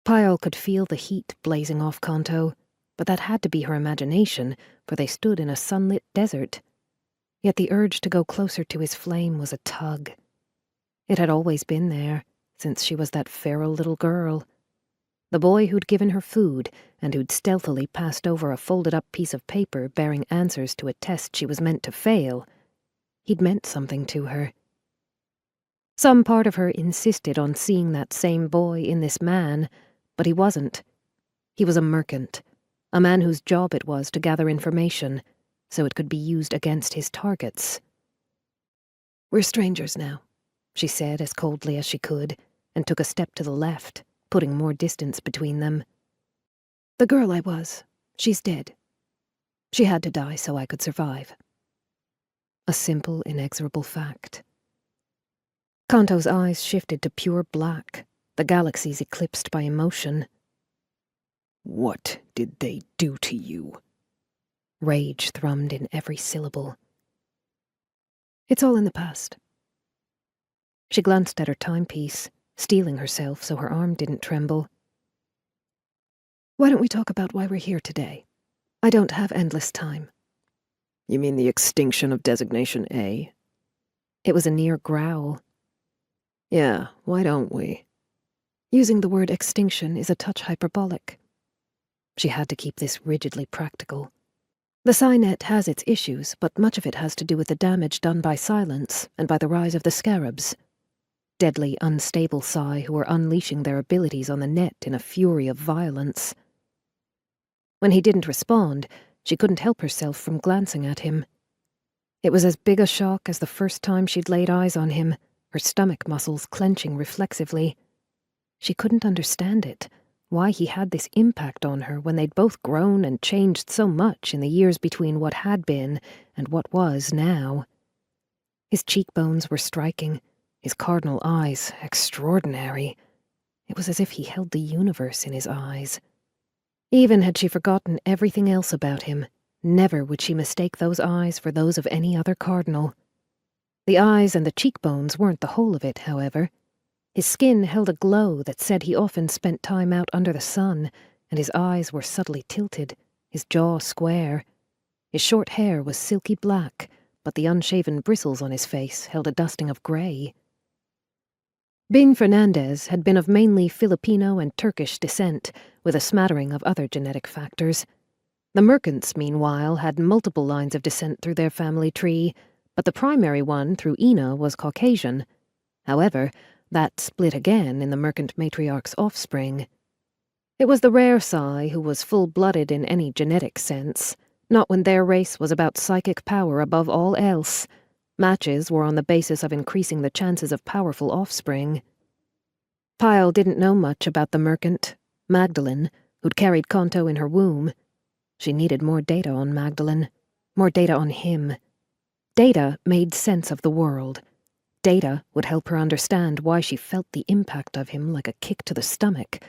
Payal could feel the heat blazing off Canto, but that had to be her imagination, for they stood in a sunlit desert. Yet the urge to go closer to his flame was a tug. It had always been there, since she was that feral little girl. The boy who'd given her food and who'd stealthily passed over a folded-up piece of paper bearing answers to a test she was meant to fail. He'd meant something to her. Some part of her insisted on seeing that same boy in this man, but he wasn't. He was a mercant, a man whose job it was to gather information, so it could be used against his targets. "We're strangers now," she said as coldly as she could, and took a step to the left, putting more distance between them. "The girl I was, she's dead. She had to die so I could survive." A simple, inexorable fact. Canto's eyes shifted to pure black, the galaxies eclipsed by emotion. "What did they do to you?" Rage thrummed in every syllable. "It's all in the past." She glanced at her timepiece, steeling herself so her arm didn't tremble. "Why don't we talk about why we're here today? I don't have endless time." "You mean the extinction of designation A?" It was a near growl. "Yeah, why don't we?" Using the word extinction is a touch hyperbolic. She had to keep this rigidly practical. The PsyNet has its issues, but much of it has to do with the damage done by silence and by the rise of the scarabs. Deadly, unstable Psy who were unleashing their abilities on the net in a fury of violence. When he didn't respond, she couldn't help herself from glancing at him. It was as big a shock as the first time she'd laid eyes on him, her stomach muscles clenching reflexively. She couldn't understand it, why he had this impact on her when they'd both grown and changed so much in the years between what had been and what was now. His cheekbones were striking, his cardinal eyes extraordinary. It was as if he held the universe in his eyes. Even had she forgotten everything else about him, never would she mistake those eyes for those of any other cardinal. The eyes and the cheekbones weren't the whole of it, however. His skin held a glow that said he often spent time out under the sun, and his eyes were subtly tilted, his jaw square. His short hair was silky black, but the unshaven bristles on his face held a dusting of grey. Bin Fernandez had been of mainly Filipino and Turkish descent, with a smattering of other genetic factors. The Mercants, meanwhile, had multiple lines of descent through their family tree, but the primary one through Ina was Caucasian. However, that split again in the Mercant matriarch's offspring. It was the rare Psy who was full-blooded in any genetic sense, not when their race was about psychic power above all else. Matches were on the basis of increasing the chances of powerful offspring. Payal didn't know much about the Mercant, Magdalene, who'd carried Canto in her womb. She needed more data on Magdalene, more data on him. Data made sense of the world. Data would help her understand why she felt the impact of him like a kick to the stomach,